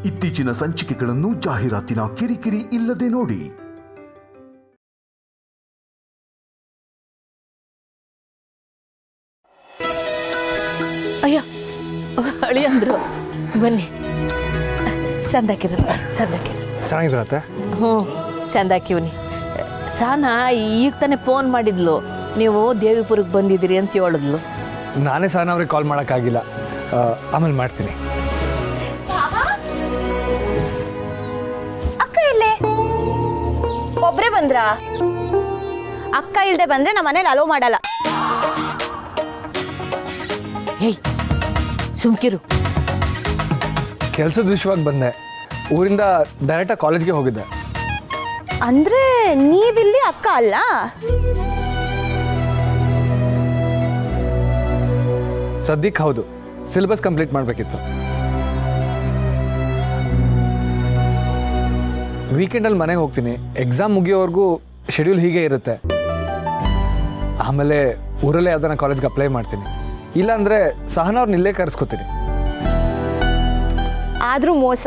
ಇತ್ತೀಚಿನ ಸಂಚಿಕೆಗಳನ್ನು ಜಾಹೀರಾತಿನ ಕಿರಿಕಿರಿ ಇಲ್ಲದೆ ನೋಡಿ. ಅಯ್ಯೋ ಅಳಿಯಂದ್ರು ಬನ್ನಿ. ಸಂದಾಕಿರ ಚೆನ್ನಾಗಿರತ್ತೆ. ಸಂದಾಕಿವ್ನಿ. ಸಾನಾ ಈಗ ತಾನೇ ಫೋನ್ ಮಾಡಿದ್ಲು, ನೀವು ದೇವಿಪುರಕ್ಕೆ ಬಂದಿದ್ದೀರಿ ಅಂತ ಹೇಳಿದ್ಲು. ನಾನೇ ಸಹ ಅವ್ರಿಗೆ ಕಾಲ್ ಮಾಡೋಕ್ಕಾಗಿಲ್ಲ, ಆಮೇಲೆ ಮಾಡ್ತೀನಿ. ಅಕ್ಕ ಇಲ್ಲೇ ಒಬ್ರೇ ಬಂದ್ರ? ಅಕ್ಕ ಇಲ್ದೆ ಬಂದ್ರೆ ನಮ್ಮ ಮನೇಲಿ ಅಲೋ ಮಾಡಲ್ಲ. ಏಯ್ ಸುಮ್ಕಿರು. ಕೆಲಸದ ವಿಷಯವಾಗಿ ಬಂದೆ, ಊರಿಂದ ಡೈರೆಕ್ಟಾಗಿ ಕಾಲೇಜ್ಗೆ ಹೋಗಿದ್ದೆ. ಅಂದ್ರೆ ನೀವಿಲ್ಲಿ ಅಕ್ಕ ಅಲ್ಲ? ಸದ್ಯಕ್ಕೆ ಹೌದು, ಸಿಲೆಬಸ್ ಕಂಪ್ಲೀಟ್ ಮಾಡಬೇಕಿತ್ತು. ವೀಕೆಂಡಲ್ಲಿ ಮನೆಗೆ ಹೋಗ್ತೀನಿ. ಎಕ್ಸಾಮ್ ಮುಗಿಯೋವರೆಗೂ ಶೆಡ್ಯೂಲ್ ಹೀಗೆ ಇರುತ್ತೆ. ಆಮೇಲೆ ಊರಲ್ಲೇ ಯಾವ್ದಾನ ಕಾಲೇಜ್ಗೆ ಅಪ್ಲೈ ಮಾಡ್ತೀನಿ, ಇಲ್ಲಾಂದರೆ ಸಹನವ್ರನ್ನ ಇಲ್ಲೇ ಕರೆಸ್ಕೊತೀನಿ. ಆದ್ರೂ ಮೋಸ.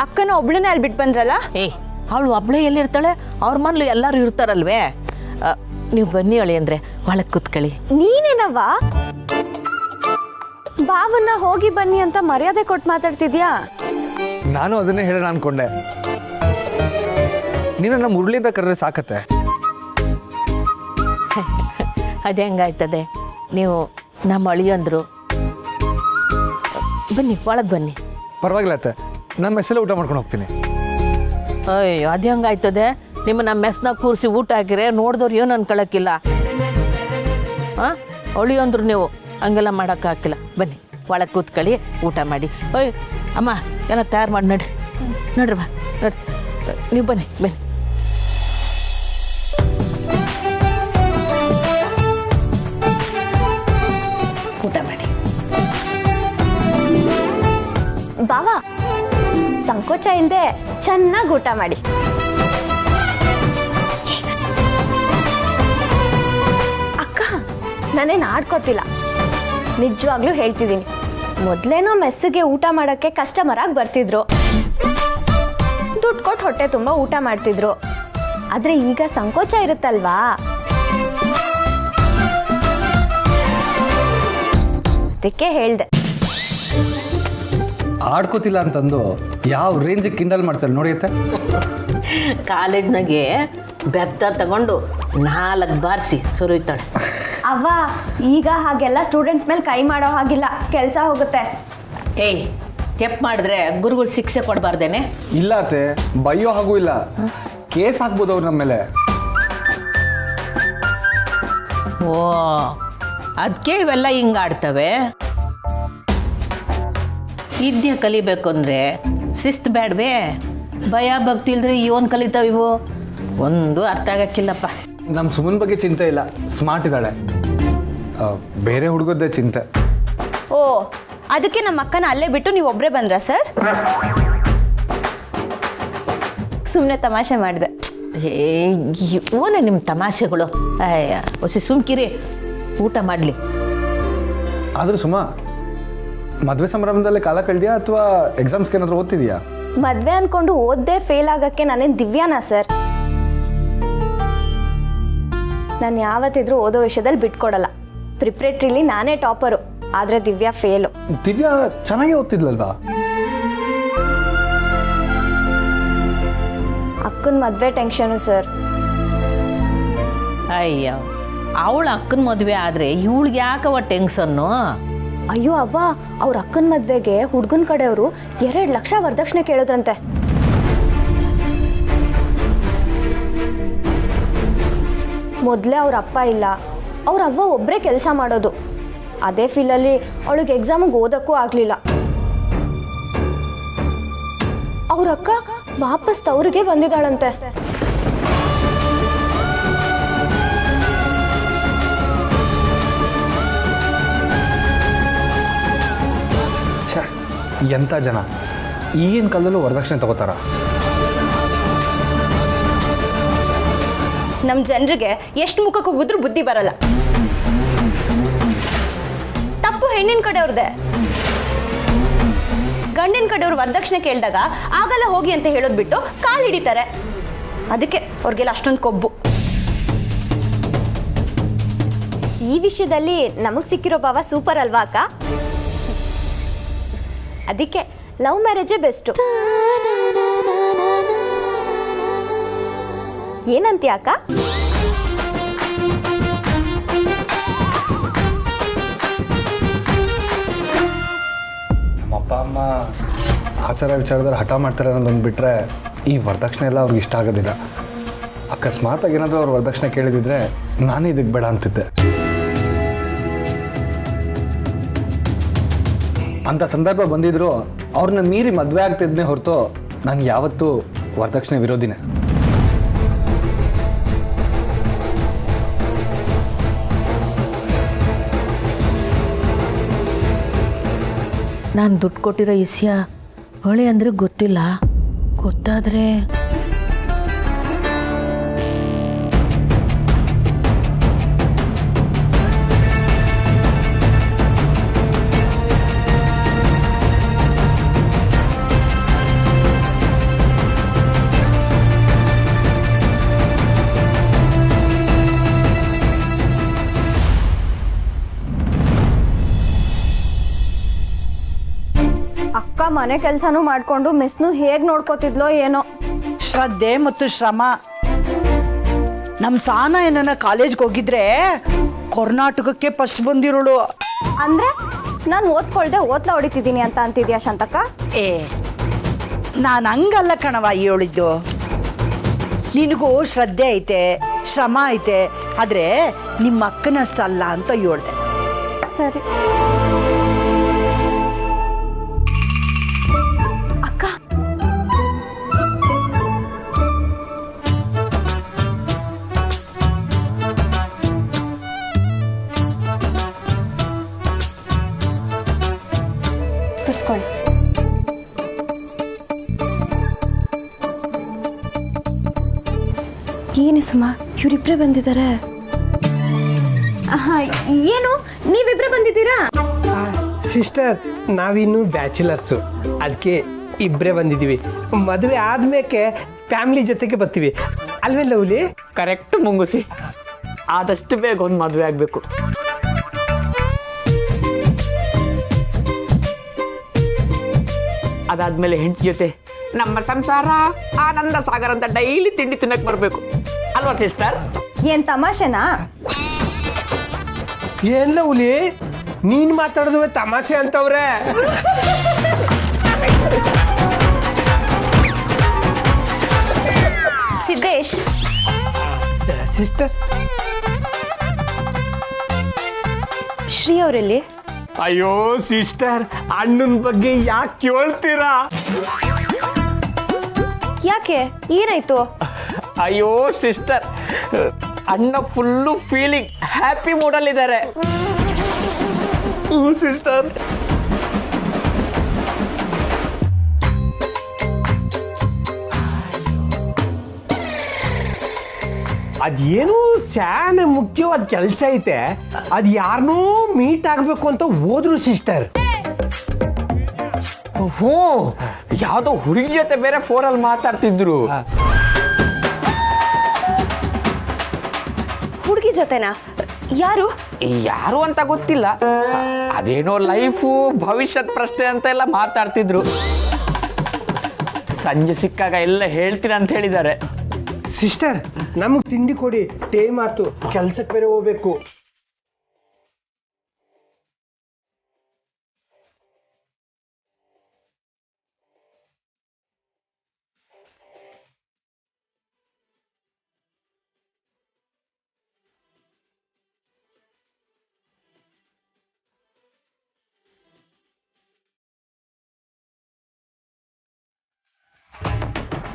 ಅಕ್ಕನ ಒಬ್ಳನ್ನೇ ಅಲ್ಲಿ ಬಿಟ್ಟು ಬಂದ್ರಲ್ಲ? ಏಯ್ ಅವಳು ಒಬ್ಳೆ ಎಲ್ಲಿರ್ತಾಳೆ? ಅವ್ರ ಮನೇಲಿ ಎಲ್ಲರೂ ಇರ್ತಾರಲ್ವೇ. ನೀವು ಬನ್ನಿ ಅಳಿ ಅಂದರೆ ಒಳಗೆ ಕೂತ್ಕೊಳ್ಳಿ. ನೀನೇನವ್ವ ಬಾವನ್ನ ಹೋಗಿ ಬನ್ನಿ ಅಂತ ಮರ್ಯಾದೆ ಕೊಟ್ಟು ಮಾತಾಡ್ತಿದ್ಯಾ? ನಾನು ಅದನ್ನೇ ಹೇಳೋಣ ಅನ್ಕೊಂಡೆ. ನೀನು ನಮ್ಮ ಮುರಳಿಯಿಂದ ಕರೆದ್ರೆ ಸಾಕತ್ತೆ. ಅದು ಹೆಂಗಾಯ್ತದೆ? ನೀವು ನಮ್ಮ ಅಳಿಯಂದ್ರು. ಬನ್ನಿ ಒಳಗೆ ಬನ್ನಿ. ಪರವಾಗಿಲ್ಲ ಅತ್ತೆ, ನಮ್ಮ ಮೆಸ್ಸಲ್ಲೇ ಊಟ ಮಾಡ್ಕೊಂಡು ಹೋಗ್ತೀನಿ. ಅಯ್ಯೋ ಅದು ಹೆಂಗಾಯ್ತದೆ? ನಿಮ್ಮ ನಮ್ಮ ಮೆಸ್ನಾಗ ಕೂರಿಸಿ ಊಟ ಹಾಕಿರೆ ನೋಡಿದವ್ರು ಏನು ಅನ್ಕೊಳಕ್ಕಿಲ್ಲ. ಹಾಂ ಅಳಿಯಂದ್ರು ನೀವು ಹಂಗೆಲ್ಲ ಮಾಡೋಕ್ಕಾಗಿಲ್ಲ. ಬನ್ನಿ ಒಳಗೆ ಕೂತ್ಕೊಳ್ಳಿ, ಊಟ ಮಾಡಿ. ಓಯ್ ಅಮ್ಮ ಎಲ್ಲ ತಯಾರು ಮಾಡಿ ನೋಡ್ರಿ ಬಾ ನೋಡ್ರಿ. ನೀವು ಬನ್ನಿ ಬನ್ನಿ. ಊಟ ಮಾಡಿ. ಬಾವಾ ಸಂಕೋಚ ಇಲ್ಲದೆ ಚೆನ್ನಾಗಿ ಊಟ ಮಾಡಿ. ಅಕ್ಕ ನಾನೇನು ಆಡ್ಕೋತಿಲ್ಲ, ನಿಜವಾಗ್ಲೂ ಹೇಳ್ತಿದ್ದೀನಿ. ಮೊದಲೇನೋ ಮೆಸ್ಸಿಗೆ ಊಟ ಮಾಡೋಕ್ಕೆ ಕಸ್ಟಮರ್ ಆಗಿ ಬರ್ತಿದ್ರು, ದುಡ್ಡು ಕೊಟ್ಟು ಹೊಟ್ಟೆ ತುಂಬ ಊಟ ಮಾಡ್ತಿದ್ರು. ಆದರೆ ಈಗ ಸಂಕೋಚ ಇರುತ್ತಲ್ವಾ, ಅದಕ್ಕೆ ಹೇಳ್ದೆ. ಆಡ್ಕೋತಿಲ್ಲ ಅಂತಂದು ಯಾವ ರೇಂಜಿಗೆ ಕಿಂಡಲ್ ಮಾಡ್ತಾರೆ ನೋಡಿಯತ್ತೆ. ಕಾಲೇಜ್ನಾಗೆ ಬೆತ್ತ ತಗೊಂಡು 4 ಬಾರಿಸಿ ಸುರಿತಾಳೆ. ಅವ್ವ ಈಗ ಹಾಗೆಲ್ಲ ಸ್ಟೂಡೆಂಟ್ಸ್ ಮೇಲೆ ಕೈ ಮಾಡೋ ಹಾಗಿಲ್ಲ, ಕೆಲಸ ಹೋಗುತ್ತೆ. ಏಯ್ ತೆಪ್ಪು ಮಾಡಿದ್ರೆ ಗುರುಗಳು ಶಿಕ್ಷೆ ಕೊಡಬಾರ್ದೇನೆ? ಇಲ್ಲ ಅತ್ತೆ, ಬೈಯೋ ಹಾಗೂ ಇಲ್ಲ, ಕೇಸ್ ಹಾಕ್ಬೋದು ಅವ್ರು ನಮ್ಮ ಮೇಲೆ. ಓ ಅದಕ್ಕೆ ಇವೆಲ್ಲ ಹಿಂಗೆ ಆಡ್ತವೆ. ವಿದ್ಯೆ ಕಲಿಬೇಕು ಅಂದರೆ ಶಿಸ್ತು ಬೇಡವೇ? ಭಯ ಭಕ್ತಿ ಇಲ್ದ್ರೆ ಇವನ್ ಕಲಿತಾವ ಇವು? ಒಂದು ಅರ್ಥ ಆಗಕ್ಕಿಲ್ಲಪ್ಪ. ನಮ್ಮ ಸುಮನ್ ಬಗ್ಗೆ ಚಿಂತೆ ಇಲ್ಲ, ಸ್ಮಾರ್ಟ್ ಇದ್ದಾಳೆ. ಬೇರೆ ಹುಡುಗದ್ದೇ ಚಿಂತೆ. ಓ ಅದಕ್ಕೆ ನಮ್ಮ ಅಕ್ಕನ ಅಲ್ಲೇ ಬಿಟ್ಟು ನೀವು ಒಬ್ಬರೇ ಬಂದ್ರಾ ಸರ್? ಸುಮ್ಮನೆ ತಮಾಷೆ ಮಾಡಿದೆ. ಓನೇ ನಿಮ್ಮ ತಮಾಷೆಗಳು. ಅಯ್ಯ ಹೊಸಿ ಸುಮ್ಕಿರಿ, ಊಟ ಮಾಡಲಿ. ಆದರೂ ಸುಮಾ, ಮದುವೆ ಸಮಾರಂಭದಲ್ಲೇ ಕಾಲ ಕಳೆದ್ಯಾ ಅಥವಾ ಎಕ್ಸಾಮ್ಸ್ಗೆ ಏನಾದರೂ ಓದ್ತಿದ್ಯಾ? ಮದುವೆ ಅನ್ಕೊಂಡು ಓದ್ದೇ ಫೇಲ್ ಆಗಕ್ಕೆ ನಾನೇನು ದಿವ್ಯಾನಾ ಸರ್? ನಾನು ಯಾವತ್ತಿದ್ರೂ ಓದೋ ವಿಷಯದಲ್ಲಿ ಬಿಟ್ಕೊಡಲ್ಲ. ಪ್ರಿಪ್ರೇಟ್ರಿಲಿ ನಾನೇ ಟಾಪರು, ಆದರೆ ದಿವ್ಯಾ ಫೇಲು. ದಿವ್ಯಾ ಚೆನ್ನಾಗಿ ಓದ್ತಿದ್ಲಲ್ವಾ? ಅಕ್ಕನ ಮದುವೆ ಟೆನ್ಷನು ಸರ್. ಅಯ್ಯೋ ಅವಳ ಅಕ್ಕನ ಮದುವೆ ಆದರೆ ಇವಳಿಗೆ ಯಾಕವ ಟೆನ್ಷನ್ನು? ಅಯ್ಯೋ ಅವ್ವ, ಅವ್ರ ಅಕ್ಕನ ಮದುವೆಗೆ ಹುಡುಗನ ಕಡೆಯವರು 2 ಲಕ್ಷ ವರದಕ್ಷಿಣೆ ಕೇಳಿದ್ರಂತೆ. ಮೊದಲೇ ಅವ್ರ ಅಪ್ಪ ಇಲ್ಲ, ಅವ್ರ ಅವ್ವ ಒಬ್ಬರೇ ಕೆಲಸ ಮಾಡೋದು. ಅದೇ ಫೀಲಲ್ಲಿ ಅವಳಿಗೆ ಎಕ್ಸಾಮಿಗೆ ಓದೋಕ್ಕೂ ಆಗಲಿಲ್ಲ. ಅವ್ರ ಅಕ್ಕ ವಾಪಸ್ ತವರಿಗೆ ಬಂದಿದ್ದಾಳಂತೆ. ಎಂಥ ಜನ ಈಗಿನ ಕಾಲದಲ್ಲೂ ವರದಕ್ಷಿಣೆ ತಗೋತಾರ? ನಮ್ಮ ಜನರಿಗೆ ಎಷ್ಟು ಮುಖಕ್ಕೆ ಹೋಗಿದ್ರು ಬುದ್ಧಿ ಬರಲ್ಲ. ತಪ್ಪು ಹೆಣ್ಣಿನ ಕಡೆಯವ್ರದ್ದೆ. ಗಂಡಿನ ಕಡೆಯವ್ರು ವರದಕ್ಷಿಣೆ ಕೇಳಿದಾಗ ಆಗಲ್ಲ ಹೋಗಿ ಅಂತ ಹೇಳೋದು ಬಿಟ್ಟು ಕಾಲು ಹಿಡಿತಾರೆ. ಅದಕ್ಕೆ ಅವ್ರಿಗೆಲ್ಲ ಅಷ್ಟೊಂದು ಕೊಬ್ಬು. ಈ ವಿಷಯದಲ್ಲಿ ನಮಗೆ ಸಿಕ್ಕಿರೋ ಭಾವ ಸೂಪರ್ ಅಲ್ವಾ ಅಕ್ಕ? ಅದಕ್ಕೆ ಲವ್ ಮ್ಯಾರೇಜೇ ಬೆಸ್ಟು. ಏನಂತೀಯ ಅಕ್ಕ? ನಮ್ಮಪ್ಪ ಅಮ್ಮ ಆಚಾರ ವಿಚಾರದಲ್ಲಿ ಹಠ ಮಾಡ್ತಾರೆ ಅನ್ನೋದೊಂದು ಬಿಟ್ಟರೆ ಈ ವರದಕ್ಷಿಣೆ ಎಲ್ಲ ಅವ್ರಿಗೆ ಇಷ್ಟ ಆಗೋದಿಲ್ಲ. ಅಕಸ್ಮಾತಾಗಿ ಏನಾದರೂ ಅವ್ರು ವರದಕ್ಷಿಣೆ ಕೇಳಿದಿದ್ರೆ ನಾನೇ ಇದಕ್ಕೆ ಬೇಡ ಅಂತಿದ್ದೆ. ಅಂಥ ಸಂದರ್ಭ ಬಂದಿದ್ರು ಅವ್ರನ್ನ ಮೀರಿ ಮದುವೆ ಆಗ್ತಿದ್ನೇ ಹೊರತು ನಾನು ಯಾವತ್ತೂ ವರದಕ್ಷಿಣೆ ವಿರೋಧಿನೇ. ನಾನು ದುಡ್ಡು ಕೊಟ್ಟಿರೋ ಇಸ್ಯ ಹೊಳೆ ಅಂದರೆ ಗೊತ್ತಿಲ್ಲ. ಗೊತ್ತಾದರೆ ಅಕ್ಕ ಮನೆ ಕೆಲಸನೂ ಮಾಡ್ಕೊಂಡು ಮಿಸ್ನು ಹೇಗೆ ನೋಡ್ಕೋತಿದ್ಲೋ ಏನೋ. ಶ್ರದ್ಧೆ ಮತ್ತು ಶ್ರಮ. ನಮ್ಮ ಸಾನ ಏನನ್ನ ಕಾಲೇಜ್ಗೆ ಹೋಗಿದ್ರೆ ಕರ್ನಾಟಕಕ್ಕೆ ಫಸ್ಟ್ ಬಂದಿರೋಳು. ಅಂದ್ರೆ ನಾನು ಓದ್ಕೊಳ್ದೆ ಓದ್ಲ ಹೊಡಿತಿದ್ದೀನಿ ಅಂತ ಅಂತಿದ್ಯಾ ಶಾಂತಕ್ಕ? ಏ ನಾನು ಹಂಗಲ್ಲ ಕಣವ ಹೇಳಿದ್ದು. ನಿನಗೂ ಶ್ರದ್ಧೆ ಐತೆ, ಶ್ರಮ ಐತೆ, ಆದರೆ ನಿಮ್ಮ ಅಕ್ಕನಷ್ಟಲ್ಲ ಅಂತ ಹೇಳ್ದೆ. ಸರಿ ಅಕ್ಕ. ಕುತ್ಕೊಳ್ಳಿ. ಏನು ಸುಮಾ, ಇವರಿಬ್ಬರೇ ಬಂದಿದ್ದಾರೆ. ಏನು ನೀವಿಬ್ಬರೇ ಬಂದಿದ್ದೀರಾ? ಸಿಸ್ಟರ್, ನಾವಿನ್ನು ಬ್ಯಾಚುಲರ್ಸು, ಅದಕ್ಕೆ ಇಬ್ಬರೇ ಬಂದಿದ್ದೀವಿ. ಮದುವೆ ಆದ್ಮೇಲೆ ಫ್ಯಾಮಿಲಿ ಜೊತೆಗೆ ಬರ್ತೀವಿ ಅಲ್ವೇ ಲವ್ಲಿ? ಕರೆಕ್ಟ್ ಮುಂಗುಸಿ. ಆದಷ್ಟು ಬೇಗ ಒಂದು ಮದುವೆ ಆಗಬೇಕು. ಅದಾದ್ಮೇಲೆ ಹೆಂಡತಿ ಜೊತೆ ನಮ್ಮ ಸಂಸಾರ ಆನಂದ ಸಾಗರ ಅಂತ ಡೈಲಿ ತಿಂಡಿ ತಿನ್ನಕ್ಕೆ ಬರಬೇಕು ಅಲ್ವಾ ಸಿಸ್ಟರ್? ಏನ್ ತಮಾಷೆನಾ? ಏನ್ ಲವ್ಲಿ ನೀನ್ ಮಾತಾಡೋದು ತಮಾಷೆ ಅಂತವ್ರೆ. ಸಿದ್ದೇಶ್, ಸಿಸ್ಟರ್, ಶ್ರೀ ಅವರಲ್ಲಿ? ಅಯ್ಯೋ ಸಿಸ್ಟರ್, ಅಣ್ಣನ ಬಗ್ಗೆ ಯಾಕೆ ಕೇಳ್ತೀರಾ? ಯಾಕೆ, ಏನಾಯ್ತು? ಅಯ್ಯೋ ಸಿಸ್ಟರ್, ಅಣ್ಣ ಫುಲ್ಲು ಫೀಲಿಂಗ್ ಹ್ಯಾಪಿ ಮೂಡಲ್ಲಿದ್ದಾರೆ. ಸಿಸ್ಟರ್, ಅದೇನು ಚಾನೆ ಮುಖ್ಯವಾದ ಕೆಲಸ ಐತೆ, ಅದು ಯಾರನ್ನೂ ಮೀಟ್ ಆಗ್ಬೇಕು ಅಂತ ಹೋದ್ರು ಸಿಸ್ಟರ್. ಹ್ಞೂ, ಯಾವುದೋ ಹುಡುಗಿ ಜೊತೆ ಬೇರೆ ಫೋನಲ್ಲಿ ಮಾತಾಡ್ತಿದ್ರು. ಹುಡುಗಿ ಜೊತೆನಾ? ಯಾರು? ಯಾರು ಅಂತ ಗೊತ್ತಿಲ್ಲ. ಅದೇನೋ ಲೈಫು ಭವಿಷ್ಯದ ಪ್ರಶ್ನೆ ಅಂತ ಎಲ್ಲ ಮಾತಾಡ್ತಿದ್ರು. ಸಂಜೆ ಸಿಕ್ಕಾಗ ಎಲ್ಲ ಹೇಳ್ತೀನಿ ಅಂತ ಹೇಳಿದ್ದಾರೆ. ಸಿಸ್ಟರ್, ನಮಗೆ ತಿಂಡಿ ಕೊಡಿ, ಟೈಮ್ ಆಯ್ತು, ಕೆಲ್ಸಕ್ಕೆ ಬೇರೆ ಹೋಗ್ಬೇಕು.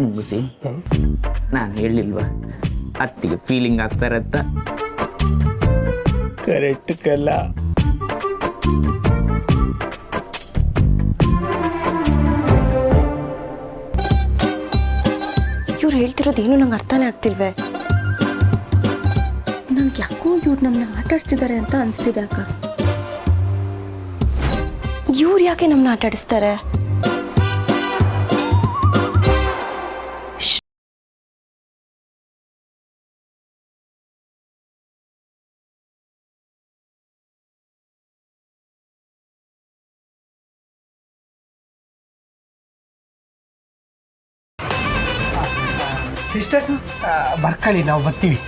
ಮುಗಿಸಿ, ನಾನು ಹೇಳಿಲ್ವಾ ಅತ್ತಿಗೆ ಫೀಲಿಂಗ್ ಆಗ್ತಾರೆ ಅಂತ? ಕರೆಕ್ಟ್ ಕಲ್ಲ. ಇವ್ರು ಹೇಳ್ತಿರೋದು ಏನು ನಂಗೆ ಅರ್ಥನೇ ಆಗ್ತಿಲ್ವೇ. ನಂಗೆ ಯಾಕೋ ಇವ್ರು ನಮ್ಮನ್ನ ಆಟಾಡಿಸ್ತಿದ್ದಾರೆ ಅಂತ ಅನಿಸ್ತಿದೆ ಅಕ್ಕ. ಇವ್ರು ಯಾಕೆ ನಮ್ಮನ್ನ ಆಟಾಡಿಸ್ತಾರೆ? ಸಿಸ್ಟರ್ ಬರ್ಕೊಳ್ಳಿ, ನಾವು ಬರ್ತೀವಿ.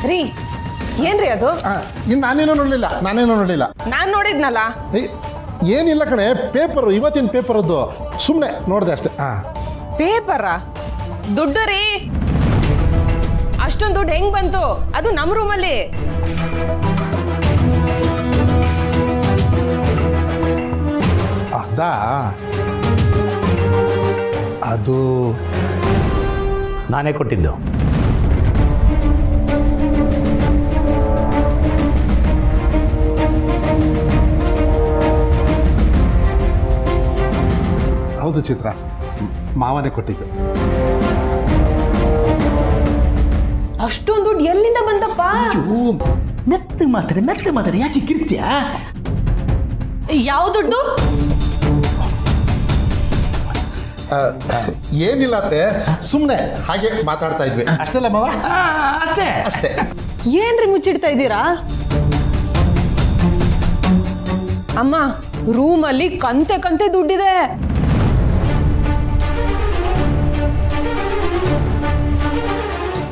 ರೀ ಏನ್ರಿ ಅದು? ಇನ್ನು ನಾನೇನೋ ನೋಡಲಿಲ್ಲ. ನಾನ್ ನೋಡಿದ್ನಲ್ಲ. ಏನಿಲ್ಲ ಕಣೆ, ಪೇಪರು, ಇವತ್ತಿನ ಪೇಪರದ್ದು ಸುಮ್ಮನೆ ನೋಡಿದೆ ಅಷ್ಟೇ. ಪೇಪರಾ? ದುಡ್ಡು ರೀ, ಅಷ್ಟೊಂದು ದುಡ್ಡು ಹೆಂಗ್ ಬಂತು? ಅದು ನಮ್ಮ ರೂಮಲ್ಲಿ. ಅದಾ? ಅದು ನಾನೇ ಕೊಟ್ಟಿದ್ದು. ಹೌದು ಚಿತ್ರ, ಮಾವನೇ ಕೊಟ್ಟಿದ್ದು. ಅಷ್ಟೊಂದು ದುಡ್ಡು ಎಲ್ಲಿಂದ ಬಂದಪ್ಪ? ಮೆತ್ತ ಮಾತಾಡಿ ಯಾಕೆ ಕಿರ್ತ್ಯ? ಯಾವ ದುಡ್ಡು? ಏನಿಲ್ಲ ಅತ್ತೆ, ಸುಮ್ಮನೆ ಹಾಗೆ ಮಾತಾಡ್ತಾ ಇದ್ವಿ ಅಷ್ಟೆಲ್ಲ ಮಾವ. ಅಷ್ಟೇ. ಏನ್ರಿ ಮುಚ್ಚಿಡ್ತಾ ಇದ್ದೀರಾ? ಅಮ್ಮ, ರೂಮಲ್ಲಿ ಕಂತೆ ದುಡ್ಡಿದೆ.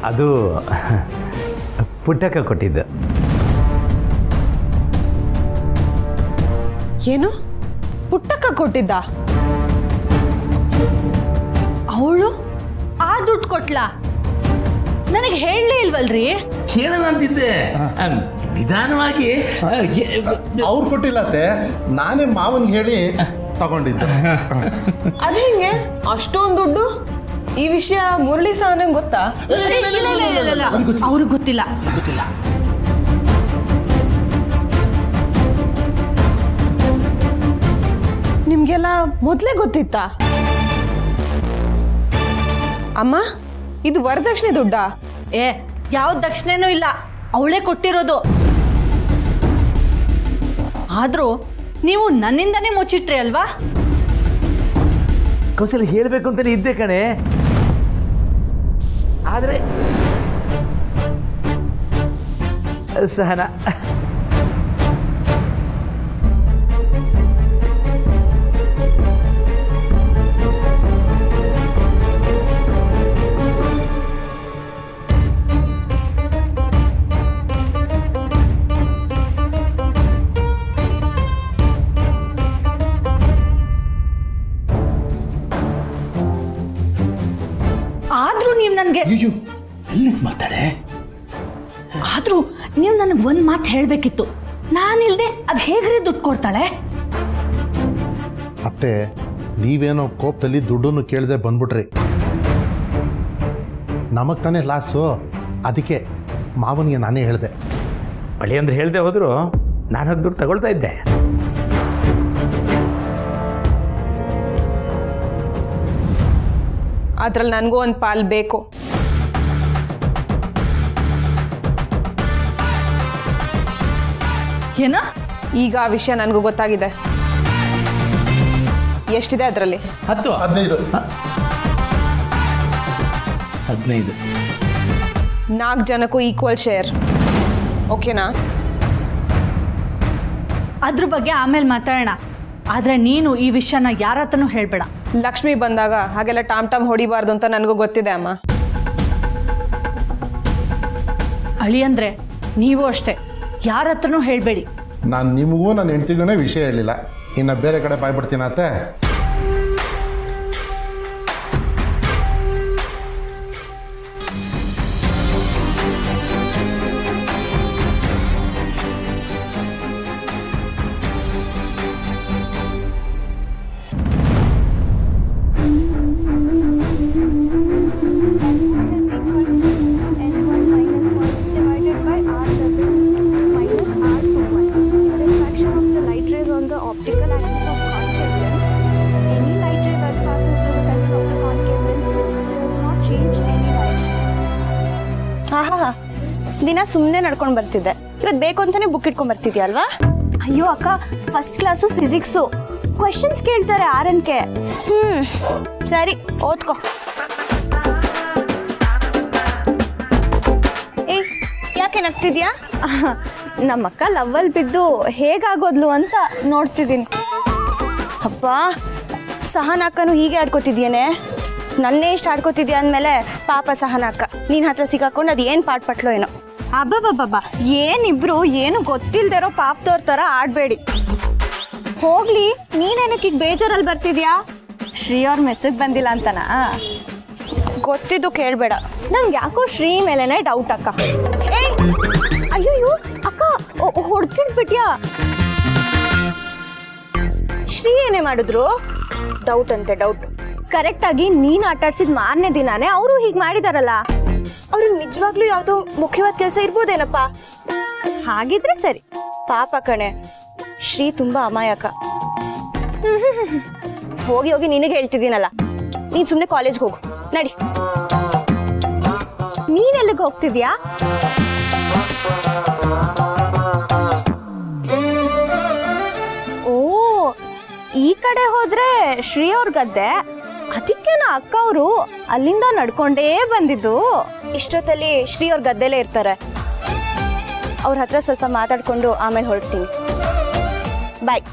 ಅದು ಪುಟ್ಟಕ್ಕ ಕೊಟ್ಟಿದ್ದು. ಏನು? ಪುಟ್ಟಕ್ಕ ಕೊಟ್ಟಿದ್ದ? ಅವಳು ಆ ದುಡ್ಡು ಕೊಟ್ಲಾ? ನನಗೆ ಹೇಳಲೇ ಇಲ್ವಲ್ರಿ? ಹೇಳೋಣ ಅಂತಿದ್ದೆ, ನಿಧಾನವಾಗಿ. ಅವ್ರು ಕೊಟ್ಟಿಲ್ಲ ಅತ್ತೆ, ನಾನೇ ಮಾವನಿಗೆ ಹೇಳಿ ತಗೊಂಡಿದ್ದೆ. ಅದ ಹೆಂಗೆ ಅಷ್ಟೊಂದು ದುಡ್ಡು? ಈ ವಿಷಯ ಮುರಳಿ ಸಾನಂಗೆ ಗೊತ್ತಾ? ಅವ್ರಿಗೆ ಗೊತ್ತಿಲ್ಲ. ನಿಮ್ಗೆಲ್ಲ ಮೊದಲೇ ಗೊತ್ತಿತ್ತಾ? ಅಮ್ಮ, ಇದು ವರದಕ್ಷಿಣೆ ದುಡ್ಡಾ? ಯಾವ ದಕ್ಷಿಣೆನೂ ಇಲ್ಲ, ಅವಳೇ ಕೊಟ್ಟಿರೋದು. ಆದ್ರೂ ನೀವು ನನ್ನಿಂದನೇ ಮುಚ್ಚಿಟ್ರಿ ಅಲ್ವಾ? ಕೌಶಲ್ಯ ಹೇಳಬೇಕು ಅಂತಾನೆ ಇದ್ದೆ ಕಣೆ, ಆದರೆ ಸಹನ ಆದ್ರೂ ನೀವು ನನಗೆ ಮಾತಾಡೆ. ಆದ್ರೂ ನೀವು ನನಗೆ ಒಂದು ಮಾತು ಹೇಳಬೇಕಿತ್ತು. ನಾನಿಲ್ದೆ ಅದು ಹೇಗ್ರಿ ದುಡ್ಡು ಕೊಡ್ತಾಳೆ? ಅತ್ತೆ, ನೀವೇನೋ ಕೋಪದಲ್ಲಿ ದುಡ್ಡನ್ನು ಕೇಳದೆ ಬಂದ್ಬಿಟ್ರಿ. ನಮಗೆ ತಾನೇ ಲಾಸು, ಅದಕ್ಕೆ ಮಾವನಿಗೆ ನಾನೇ ಹೇಳಿದೆ. ಬಳಿ ಅಂದ್ರೆ ಹೇಳ್ದೆ ಹೋದ್ರು ನಾನು ಹೋಗಿ ದುಡ್ಡು ತಗೊಳ್ತಾ ಇದ್ದೆ. ಅದ್ರಲ್ಲಿ ನನಗೂ ಒಂದು ಪಾಲು ಬೇಕು. ಏನ? ಈಗ ಆ ವಿಷಯ ನನಗೂ ಗೊತ್ತಾಗಿದೆ. ಎಷ್ಟಿದೆ ಅದರಲ್ಲಿ? 15. 15. 4 ಜನಕ್ಕೂ ಈಕ್ವಲ್ ಶೇರ್, ಓಕೆನಾ? ಅದ್ರ ಬಗ್ಗೆ ಆಮೇಲೆ ಮಾತಾಡೋಣ. ಆದ್ರೆ ನೀನು ಈ ವಿಷಯನ ಯಾರ ಹತ್ರನೂ ಹೇಳ್ಬೇಡ. ಲಕ್ಷ್ಮಿ ಬಂದಾಗ ಹಾಗೆಲ್ಲ ಟಾಮ್ ಹೊಡಿಬಾರ್ದು ಅಂತ ನನಗೂ ಗೊತ್ತಿದೆ ಅಮ್ಮ. ಅಳಿಯಂದ್ರೆ ನೀವು ಅಷ್ಟೇ, ಯಾರ ಹತ್ರನೂ ಹೇಳ್ಬೇಡಿ. ನಾನು ನಿಮಗೂ ನನ್ನ ಹೆಂಡ್ತಿಗೂ ವಿಷಯ ಹೇಳಿಲ್ಲ, ಇನ್ನು ಬೇರೆ ಕಡೆ ಬಾಯ್ಬಿಡ್ತೀನತ್ತೆ. ದಿನ ಸುಮ್ಮನೆ ನಡ್ಕೊಂಡು ಬರ್ತಿದ್ದೆ, ಇವತ್ತು ಬೇಕು ಅಂತಾನೆ ಬುಕ್ ಇಟ್ಕೊಂಡ್ ಬರ್ತಿದ್ಯಾ ಅಲ್ವಾ? ಅಯ್ಯೋ ಅಕ್ಕ, ಫಸ್ಟ್ ಕ್ಲಾಸು ಫಿಸಿಕ್ಸು ಕ್ವೆಶನ್ಸ್ ಕೇಳ್ತಾರೆ ಆರನ್ಕೆ. ಸರಿ ಓದ್ಕೋ. ಏಯ್ ಯಾಕೆ ನಗ್ತಿದ್ಯಾ? ನಮ್ಮಕ್ಕ ಲವ್ವಲ್ಲಿ ಬಿದ್ದು ಹೇಗಾಗೋದ್ಲು ಅಂತ ನೋಡ್ತಿದ್ದೀನಿ. ಅಪ್ಪ ಸಹನಾಕ್ಕನು ಹೀಗೆ ಆಡ್ಕೋತಿದ್ಯೇನೆ, ನನ್ನೇ ಇಷ್ಟು ಆಡ್ಕೋತಿದ್ಯಾ ಅಂದಮೇಲೆ ಪಾಪ ಸಹನಾಕ್ಕ ನೀನ್ ಹತ್ರ ಸಿಕ್ಕಾಕೊಂಡು ಅದು ಏನು ಪಾಠ ಪಟ್ಲೋ ಏನೋ. ಅಬ್ಬಬ್ಬಬ್ಬ, ಏನಿಬ್ರು ಏನು ಗೊತ್ತಿಲ್ದಿರೋ ಪಾಪದವ್ರ ಥರ ಆಡಬೇಡಿ. ಹೋಗ್ಲಿ, ನೀನೇನಕ್ಕೆ ಈಗ ಬೇಜಾರಲ್ಲಿ ಬರ್ತಿದ್ಯಾ? ಶ್ರೀ ಅವ್ರ ಮೆಸೇಜ್ ಬಂದಿಲ್ಲ ಅಂತನಾ? ಗೊತ್ತಿದ್ದು ಕೇಳಬೇಡ. ನಂಗೆ ಯಾಕೋ ಶ್ರೀ ಮೇಲೆನೆ ಡೌಟ್ ಅಕ್ಕ. ಅಯ್ಯೋ ಅಕ್ಕ, ಹೊಡ್ತಿಡ್ಬಿಟ್ಯಾ? ಶ್ರೀ ಏನೇ ಮಾಡಿದ್ರು? ಡೌಟ್ ಅಂತೆ ಡೌಟ್. ಕರೆಕ್ಟಾಗಿ ನೀನು ಆಟಾಡ್ಸಿದ ಮಾರನೇ ದಿನಾನೇ ಅವರು ಹೀಗೆ ಮಾಡಿದಾರಲ್ಲ. ಅವ್ರಿಗೆ ನಿಜವಾಗ್ಲೂ ಯಾವುದೋ ಮುಖ್ಯವಾದ ಕೆಲಸ ಇರ್ಬೋದೇನಪ್ಪ. ಹಾಗಿದ್ರೆ ಸರಿ. ಪಾಪ ಕಣೆ, ಶ್ರೀ ತುಂಬಾ ಅಮಾಯಕ. ಹೋಗಿ ಹೋಗಿ ನಿನಗೆ ಹೇಳ್ತಿದ್ದೀನಲ್ಲ, ನೀನ್ ಸುಮ್ಮನೆ ಕಾಲೇಜ್ಗೆ ಹೋಗು ನಡಿ. ನೀನೆಲ್ಲಿಗೆ ಹೋಗ್ತಿದ್ಯಾ? ಓ, ಈ ಕಡೆ ಹೋದ್ರೆ ಶ್ರೀ ಅವ್ರ ಗದ್ದೆ, ಅದಕ್ಕೇನ ಅಕ್ಕ ಅವರು ಅಲ್ಲಿಂದ ನಡ್ಕೊಂಡೇ ಬಂದಿದ್ದು. ಇಷ್ಟೊತ್ತಲ್ಲಿ ಶ್ರೀ ಅವ್ರ ಗದ್ದೆಲೇ ಇರ್ತಾರೆ. ಅವ್ರ ಹತ್ರ ಸ್ವಲ್ಪ ಮಾತಾಡ್ಕೊಂಡು ಆಮೇಲೆ ಹೊರಡ್ತೀನಿ. ಬಾಯ್.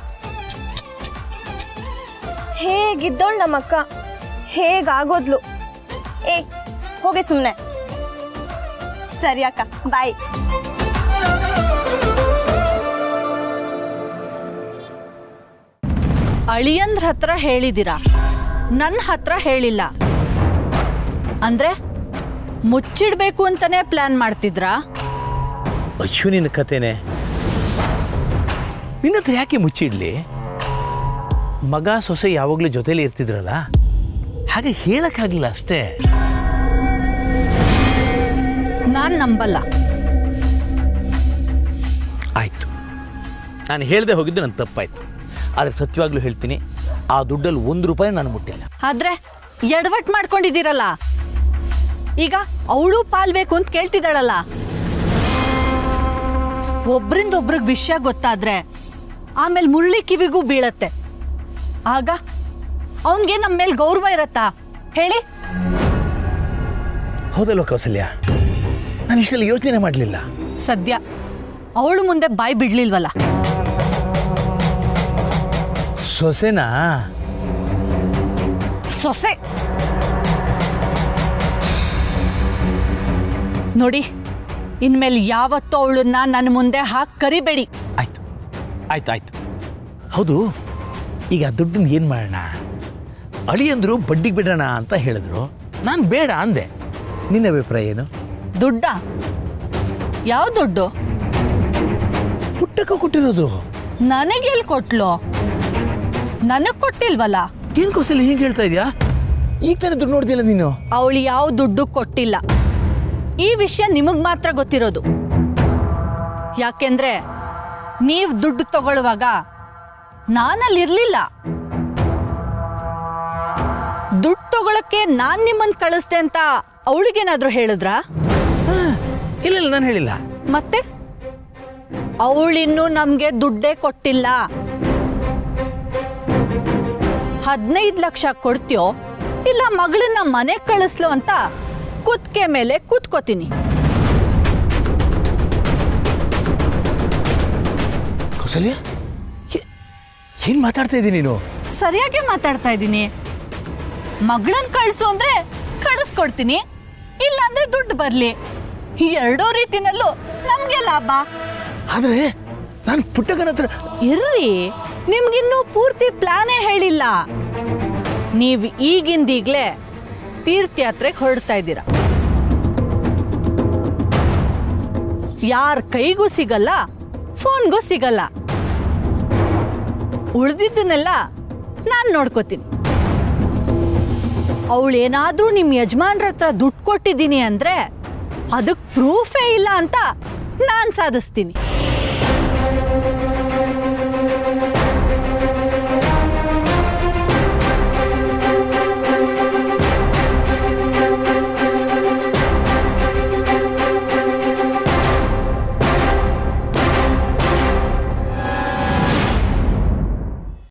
ಹೇಗಿದ್ದೋಳು ನಮ್ಮಕ್ಕ, ಹೇಗಾಗೋದ್ಲು. ಏ ಹೋಗಿ ಸುಮ್ಮನೆ. ಸರಿ ಅಕ್ಕ, ಬಾಯ್. ಅಳಿಯಂದ್ರ ಹತ್ರ ಹೇಳಿದಿರಾ, ನನ್ನ ಹತ್ರ ಹೇಳಿಲ್ಲ ಅಂದ್ರೆ ಮುಚ್ಚಿಡ್ಬೇಕು ಅಂತಾನೆ ಪ್ಲಾನ್ ಮಾಡ್ತಿದ್ರಾ? ಅಯ್ಯೋ ನಿನ್ನ ಕತೆನೆ, ನಿನ್ನ ಹತ್ರ ಯಾಕೆ ಮುಚ್ಚಿಡ್ಲಿ? ಮಗ ಸೊಸೆ ಯಾವಾಗಲೂ ಜೊತೆಲಿ ಇರ್ತಿದ್ರಲ್ಲ, ಹಾಗೆ ಹೇಳಕ್ಕಾಗಲಿಲ್ಲ ಅಷ್ಟೇ. ನಾನು ನಂಬಲ್ಲ. ಆಯ್ತು, ನಾನು ಹೇಳ್ದೆ ಹೋಗಿದ್ದು ನನ್ನ ತಪ್ಪಾಯ್ತು. ಆದರೆ ಸತ್ಯವಾಗ್ಲೂ ಹೇಳ್ತೀನಿ, ಆ ದುಡ್ಡಲ್ಲಿ ₹1 ನಾನು ಮುಟ್ಟಿಲ್ಲ. ಆದ್ರೆ ಎಡವಟ್ ಮಾಡ್ಕೊಂಡಿದ್ದೀರಲ್ಲ, ಈಗ ಅವಳು ಪಾಲ್ಬೇಕು ಅಂತ ಕೇಳ್ತಿದ್ದಾಳಲ್ಲ. ಒಬ್ರಿಂದ ಒಬ್ರಿಗೆ ವಿಷಯ ಗೊತ್ತಾದ್ರೆ ಆಮೇಲೆ ಮುರಳಿ ಕಿವಿಗೂ ಬೀಳತ್ತೆ. ಆಗ ಅವನ್ಗೆ ನಮ್ಮ ಮೇಲೆ ಗೌರವ ಇರತ್ತಾ ಹೇಳಿ? ಹೌದಲ್ವ ಕೌಸಲ್ಯ, ನಾನು ಇಷ್ಟೆಲ್ಲ ಯೋಚನೆ ಮಾಡಲಿಲ್ಲ. ಸದ್ಯ ಅವಳು ಮುಂದೆ ಬಾಯಿ ಬಿಡ್ಲಿಲ್ವಲ್ಲ. ಸೊಸೆನಾ? ಸೊಸೆ ನೋಡಿ, ಇನ್ಮೇಲೆ ಯಾವತ್ತೂ ಅವಳನ್ನ ನನ್ನ ಮುಂದೆ ಹಾಕಿ ಕರಿಬೇಡಿ. ಆಯ್ತು ಆಯ್ತು ಆಯ್ತು. ಹೌದು, ಈಗ ದುಡ್ಡನ್ನ ಏನು ಮಾಡೋಣ? ಅಳಿಯಂದ್ರು ಬಡ್ಡಿಗೆ ಬಿಡೋಣ ಅಂತ ಹೇಳಿದ್ರು, ನಾನು ಬೇಡ ಅಂದೆ. ನಿನ್ನ ಅಭಿಪ್ರಾಯ ಏನು? ದುಡ್ಡ? ಯಾವ ದುಡ್ಡು? ಪುಟ್ಟಕ್ಕ ಕೊಟ್ಟಿರೋದು. ನನಗೆಲ್ಲಿ ಕೊಟ್ಲು? ನನಗ್ ಕೊಟ್ಟಿಲ್ವಲ್ಲ. ಏನ್ ಕೌಸಲ್ಯ ಹೀಗೆ ಹೇಳ್ತಾ ಇದೆಯಾ? ಈಗ ತಾನೇ ದುಡ್ಡು ನೋಡ್ದಿಲ್ಲ ನೀನು. ಅವಳು ಯಾವ ದುಡ್ಡು ಕೊಟ್ಟಿಲ್ಲ. ಈ ವಿಷಯ ನಿಮಗ್ ಮಾತ್ರ ಗೊತ್ತಿರೋದು. ಯಾಕೆಂದ್ರೆ ನೀವು ದುಡ್ಡು ತಗೊಳ್ಳುವಾಗ ನಾನಲ್ಲಿರ್ಲಿಲ್ಲ. ದುಡ್ಡು ತಗೊಳಕ್ಕೆ ನಾನ್ ನಿಮ್ಮನ್ ಕಳಿಸ್ದೆ ಅಂತ ಅವಳಿಗೇನಾದ್ರೂ ಹೇಳಿದ್ರಾ? ಇಲ್ಲ ಇಲ್ಲ, ನಾನು ಹೇಳಿಲ್ಲ. ಮತ್ತೆ ಅವಳಿನ್ನೂ ನಮ್ಗೆ ದುಡ್ಡೇ ಕೊಟ್ಟಿಲ್ಲ. 15 ಲಕ್ಷ ಕೊಡ್ತೀಯೋ ಇಲ್ಲ ಮಗಳನ್ನ ಮನೆ ಕಳಿಸ್ಲು ಅಂತ ಕುತ್ಕೆ ಮೇಲೆ ಕೂತ್ಕೋತೀನಿ. ಕೌಸಲ್ಯ, ಏನ್ ಮಾತಾಡ್ತಾ ಇದ್ದೀನಿ ನೀನು? ಸರಿಯಾಗಿ ಮಾತಾಡ್ತಾ ಇದ್ದೀನಿ. ಮಗಳನ್ನ ಕಳಿಸು ಅಂದ್ರೆ ಕಳಿಸ್ಕೊಡ್ತೀನಿ, ಇಲ್ಲ ಅಂದ್ರೆ ದುಡ್ಡು ಬರ್ಲಿ. ಈ ಎರಡೂ ರೀತಿನಲ್ಲೂ ನಮ್ಗೆ ಲಾಭ. ಆದ್ರೆ ನಾನು ಪುಟ್ಟಕ್ಕನ ಹತ್ರ ಇರ್ರಿ, ನಿಮ್ಗಿನ್ನೂ ಪೂರ್ತಿ ಪ್ಲಾನೇ ಹೇಳಿಲ್ಲ. ನೀವು ಈಗಿಂದೀಗ್ಲೇ ತೀರ್ಥಯಾತ್ರೆಗೆ ಹೊರಡ್ತಾ ಇದ್ದೀರಾ. ಯಾರ ಕೈಗೂ ಸಿಗಲ್ಲ, ಫೋನ್ಗೂ ಸಿಗಲ್ಲ. ಉಳಿದಿದ್ದನ್ನೆಲ್ಲ ನಾನು ನೋಡ್ಕೋತೀನಿ. ಅವಳೇನಾದ್ರೂ ನಿಮ್ಮ ಯಜಮಾನ್ರ ಹತ್ರ ದುಡ್ಡು ಕೊಟ್ಟಿದ್ದೀನಿ ಅಂದ್ರೆ ಅದಕ್ಕೆ ಪ್ರೂಫೇ ಇಲ್ಲ ಅಂತ ನಾನು ಸಾಧಿಸ್ತೀನಿ.